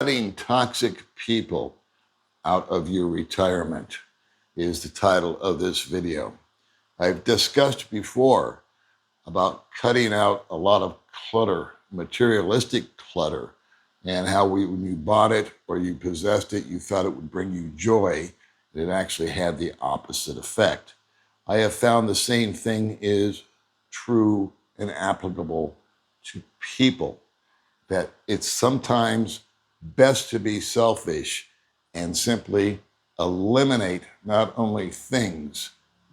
Cutting toxic people out of your retirement is the title of this video. I've discussed before about cutting out a lot of clutter, materialistic clutter, and how when you bought it or you possessed it, you thought it would bring you joy. It actually had the opposite effect. I have found the same thing is true and applicable to people, that it's sometimes best to be selfish and simply eliminate not only things,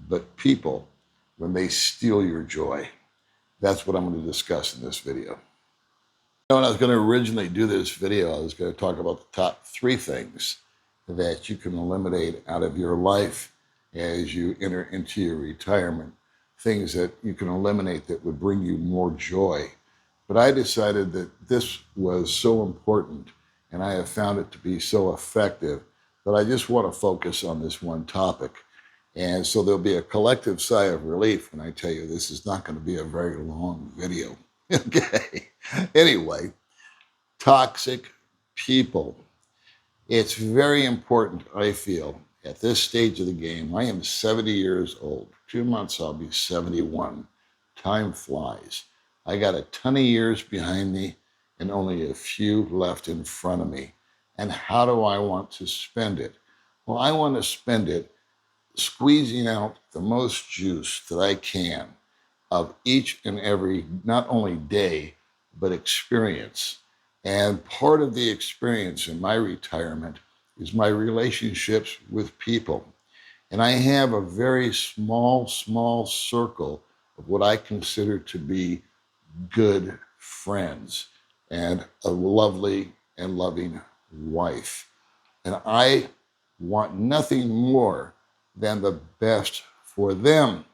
but people when they steal your joy. That's what I'm going to discuss in this video. When I was going to originally do this video, I was going to talk about the top 3 things that you can eliminate out of your life as you enter into your retirement. Things that you can eliminate that would bring you more joy. But I decided that this was so important and I have found it to be so effective that I just want to focus on this one topic. And so there'll be a collective sigh of relief when I tell you this is not going to be a very long video. Okay. Anyway, toxic people. It's very important, I feel, at this stage of the game. I am 70 years old. 2 months, I'll be 71. Time flies. I got a ton of years behind me and only a few left in front of me. And how do I want to spend it? Well, I want to spend it squeezing out the most juice that I can of each and every, not only day, but experience. And part of the experience in my retirement is my relationships with people. And I have a very small circle of what I consider to be good friends and a lovely and loving wife. And I want nothing more than the best for them.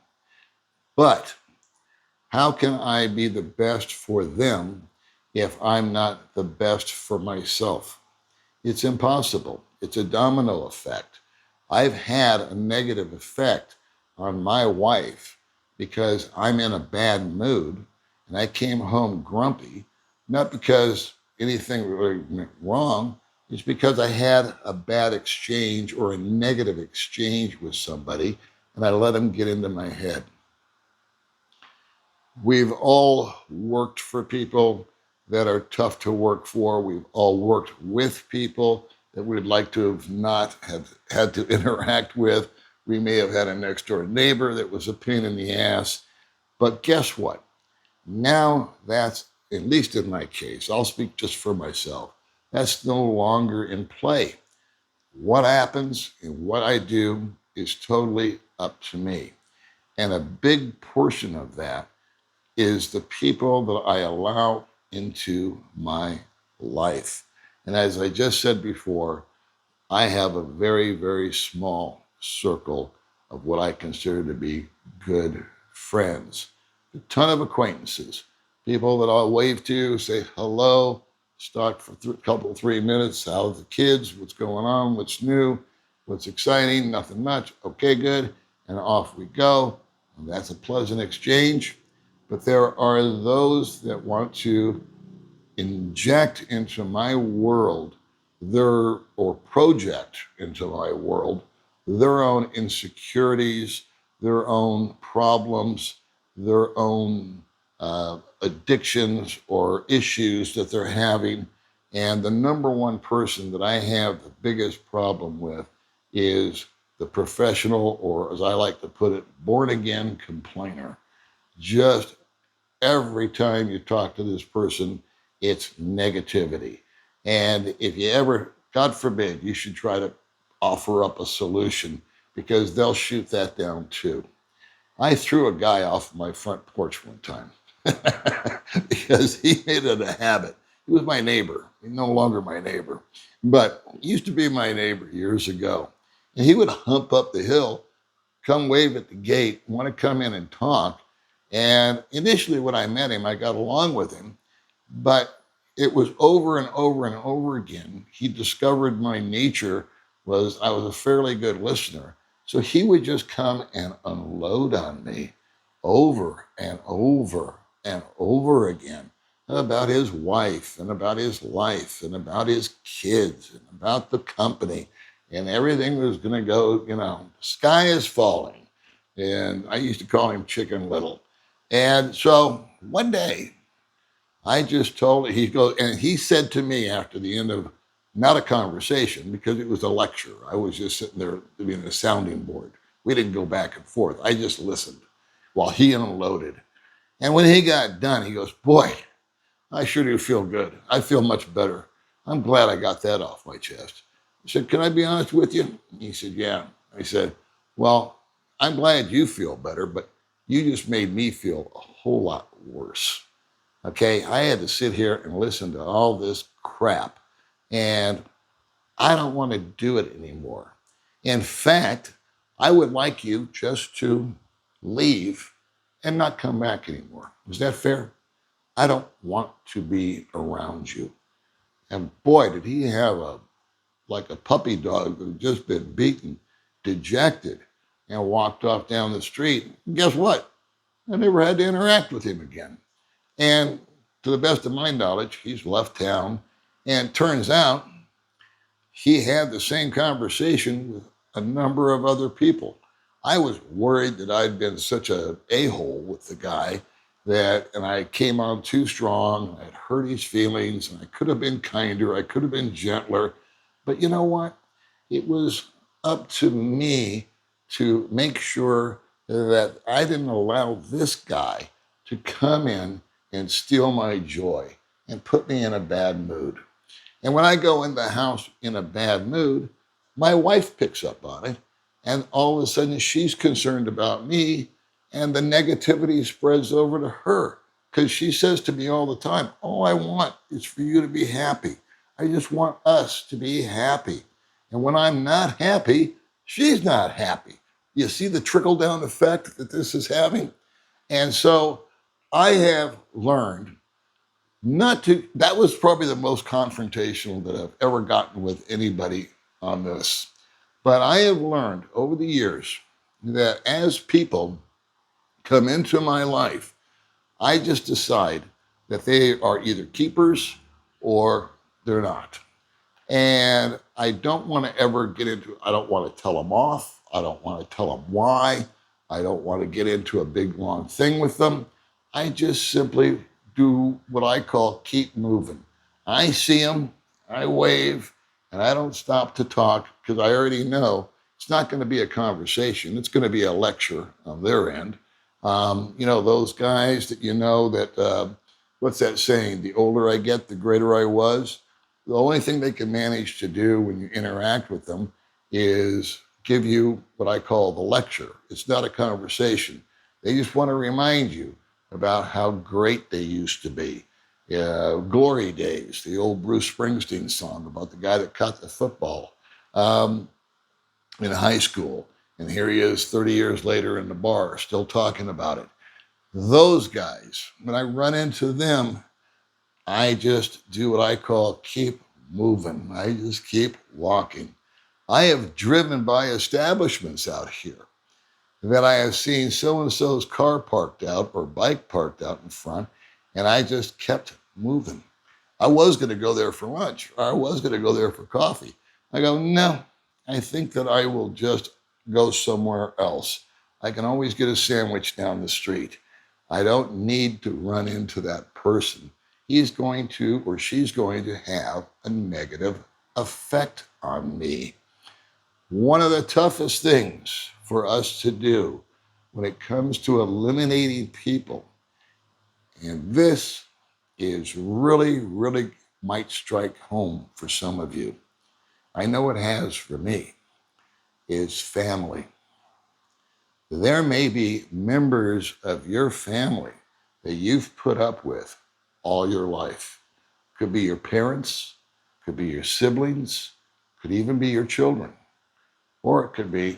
But how can I be the best for them if I'm not the best for myself? It's impossible. It's a domino effect. I've had a negative effect on my wife because I'm in a bad mood and I came home grumpy, not because anything really went wrong. It's because I had a bad exchange or a negative exchange with somebody and I let them get into my head. We've all worked for people that are tough to work for. We've all worked with people that we'd like to have not have had to interact with. We may have had a next door neighbor that was a pain in the ass. But guess what? Now that's, at least in my case, I'll speak just for myself, that's no longer in play. What happens and what I do is totally up to me. And a big portion of that is the people that I allow into my life. And as I just said before, I have a very small circle of what I consider to be good friends. A ton of acquaintances, people that I'll wave to, say hello, talk for a couple, 3 minutes. How are the kids? What's going on? What's new? What's exciting? Nothing much. Okay, good. And off we go. And that's a pleasant exchange. But there are those that want to inject into my world or project into my world their own insecurities, their own problems, their own addictions or issues that they're having. And the number one person that I have the biggest problem with is the professional, or as I like to put it, born again complainer. Just every time you talk to this person, it's negativity. And if you ever, God forbid, you should try to offer up a solution because they'll shoot that down too. I threw a guy off my front porch one time because he made it a habit. He was my neighbor. He's no longer my neighbor, but he used to be my neighbor years ago. And he would hump up the hill, come wave at the gate, want to come in and talk. And initially when I met him, I got along with him, but it was over and over again. He discovered my nature was I was a fairly good listener. So he would just come and unload on me over and over again about his wife and about his life and about his kids and about the company. And everything was going to go, sky is falling. And I used to call him Chicken Little. And so one day I just told him, he goes, and he said to me after the end of not a conversation because it was a lecture. I was just sitting there being a sounding board. We didn't go back and forth. I just listened while he unloaded. And when he got done, he goes, boy, I sure do feel good. I feel much better. I'm glad I got that off my chest. I said, can I be honest with you? He said, yeah. I said, well, I'm glad you feel better, but you just made me feel a whole lot worse. Okay, I had to sit here and listen to all this crap, and I don't want to do it anymore. In fact, I would like you just to leave and not come back anymore. Is that fair? I don't want to be around you. And boy, did he have like a puppy dog that had just been beaten, dejected, and walked off down the street. And guess what? I never had to interact with him again. And to the best of my knowledge, he's left town. And turns out he had the same conversation with a number of other people. I was worried that I'd been such a a-hole with the guy and I came on too strong. I'd hurt his feelings, and I could have been kinder. I could have been gentler. But you know what? It was up to me to make sure that I didn't allow this guy to come in and steal my joy and put me in a bad mood. And when I go in the house in a bad mood, my wife picks up on it. And all of a sudden, she's concerned about me, and the negativity spreads over to her because she says to me all the time, all I want is for you to be happy. I just want us to be happy. And when I'm not happy, she's not happy. You see the trickle down effect that this is having? And so I have learned not to, that was probably the most confrontational that I've ever gotten with anybody on this. But I have learned over the years that as people come into my life, I just decide that they are either keepers or they're not. And I don't want to ever get into, I don't want to tell them off. I don't want to tell them why. I don't want to get into a big long thing with them. I just simply do what I call keep moving. I see them, I wave, and I don't stop to talk because I already know it's not going to be a conversation. It's going to be a lecture on their end. Those guys that what's that saying? The older I get, the greater I was. The only thing they can manage to do when you interact with them is give you what I call the lecture. It's not a conversation. They just want to remind you about how great they used to be. Glory Days, the old Bruce Springsteen song about the guy that caught the football in high school. And here he is 30 years later in the bar, still talking about it. Those guys, when I run into them, I just do what I call keep moving. I just keep walking. I have driven by establishments out here that I have seen so-and-so's car parked out or bike parked out in front, and I just kept moving. I was going to go there for lunch, or I was going to go there for coffee. I go, no, I think that I will just go somewhere else. I can always get a sandwich down the street. I don't need to run into that person. He's going to, or she's going to have a negative effect on me. One of the toughest things for us to do when it comes to eliminating people, and this is really, really might strike home for some of you. I know it has for me, is family. There may be members of your family that you've put up with all your life. Could be your parents, could be your siblings, could even be your children, or it could be,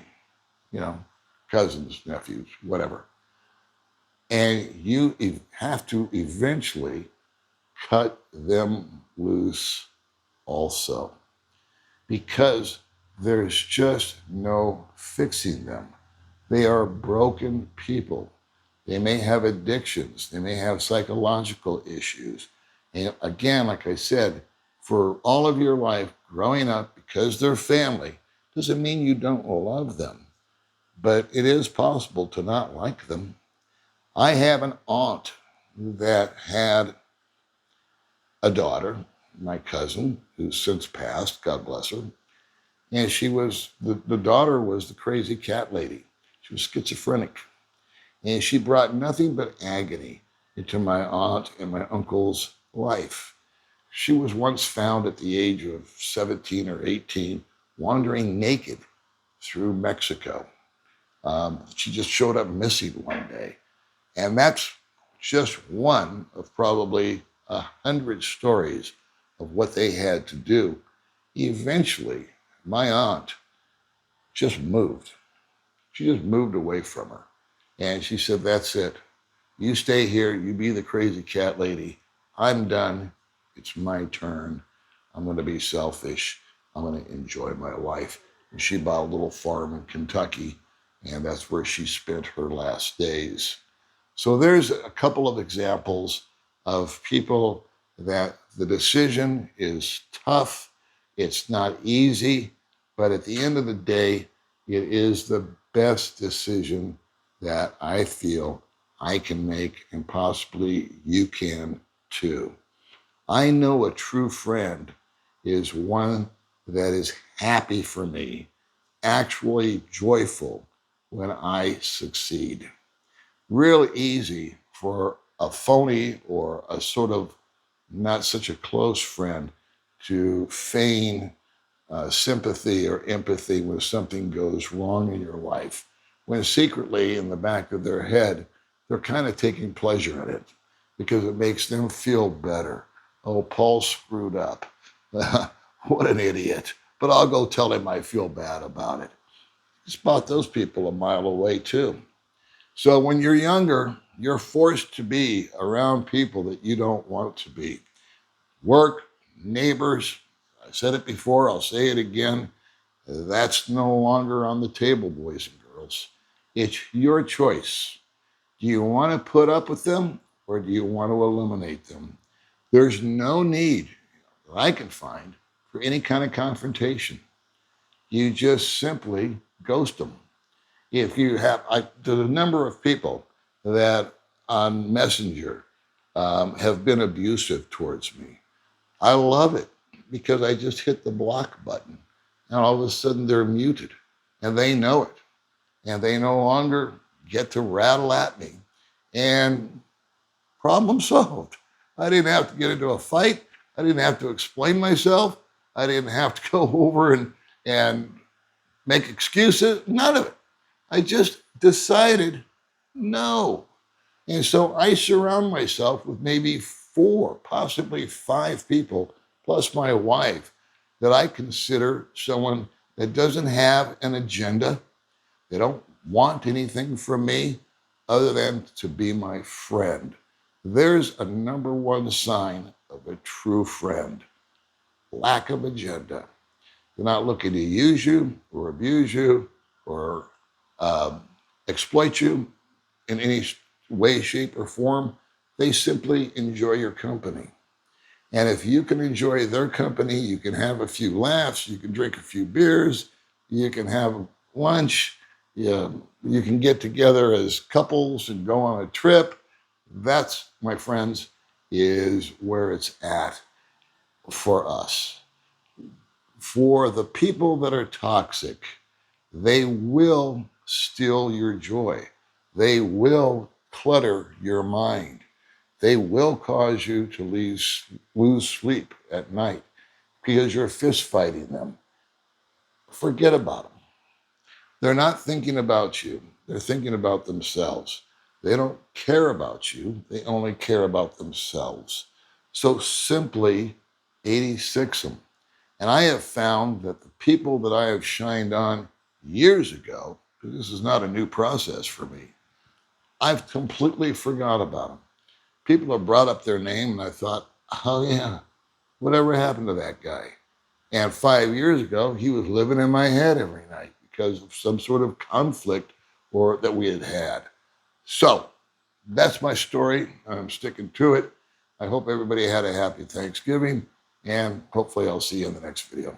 cousins, nephews, whatever. And you have to eventually cut them loose also, because there's just no fixing them. They are broken people. They may have addictions. They may have psychological issues. And again, like I said, for all of your life growing up, because they're family, doesn't mean you don't love them, but it is possible to not like them. I have an aunt that had a daughter, my cousin, who's since passed, God bless her. And the daughter was the crazy cat lady. She was schizophrenic. And she brought nothing but agony into my aunt and my uncle's life. She was once found at the age of 17 or 18, wandering naked through Mexico. She just showed up missing one day. And that's just one of probably 100 stories of what they had to do. Eventually, my aunt just moved. She just moved away from her. And she said, that's it. You stay here. You be the crazy cat lady. I'm done. It's my turn. I'm going to be selfish. I'm going to enjoy my life. And she bought a little farm in Kentucky, and that's where she spent her last days. So there's a couple of examples of people that the decision is tough. It's not easy, but at the end of the day, it is the best decision that I feel I can make, and possibly you can too. I know a true friend is one that is happy for me, actually joyful when I succeed. Real easy for a phony or a sort of not such a close friend to feign sympathy or empathy when something goes wrong in your life, when secretly in the back of their head, they're kind of taking pleasure in it because it makes them feel better. Oh, Paul screwed up. What an idiot. But I'll go tell him I feel bad about it. Spot those people a mile away, too. So when you're younger, you're forced to be around people that you don't want to be. Work, neighbors. I said it before, I'll say it again. That's no longer on the table, boys and girls. It's your choice. Do you want to put up with them or do you want to eliminate them? There's no need that I can find for any kind of confrontation. You just simply ghost them. If you have, the number of people that on Messenger have been abusive towards me, I love it because I just hit the block button and all of a sudden they're muted and they know it and they no longer get to rattle at me and problem solved. I didn't have to get into a fight. I didn't have to explain myself. I didn't have to go over and make excuses. None of it. I just decided no. And so I surround myself with maybe 4, possibly 5 people, plus my wife, that I consider someone that doesn't have an agenda. They don't want anything from me other than to be my friend. There's a number one sign of a true friend: lack of agenda. They're not looking to use you or abuse you or um, exploit you in any way, shape, or form. They simply enjoy your company. And if you can enjoy their company, you can have a few laughs, you can drink a few beers, you can have lunch, you can get together as couples and go on a trip. That's, my friends, is where it's at for us. For the people that are toxic, they will steal your joy. They will clutter your mind. They will cause you to lose sleep at night because you're fist fighting them. Forget about them. They're not thinking about you. They're thinking about themselves. They don't care about you. They only care about themselves. So simply 86 them. And I have found that the people that I have shined on years ago, because this is not a new process for me, I've completely forgot about them. People have brought up their name and I thought, oh yeah, whatever happened to that guy? And 5 years ago, he was living in my head every night because of some sort of conflict or that we had had. So that's my story. I'm sticking to it. I hope everybody had a happy Thanksgiving, and hopefully I'll see you in the next video.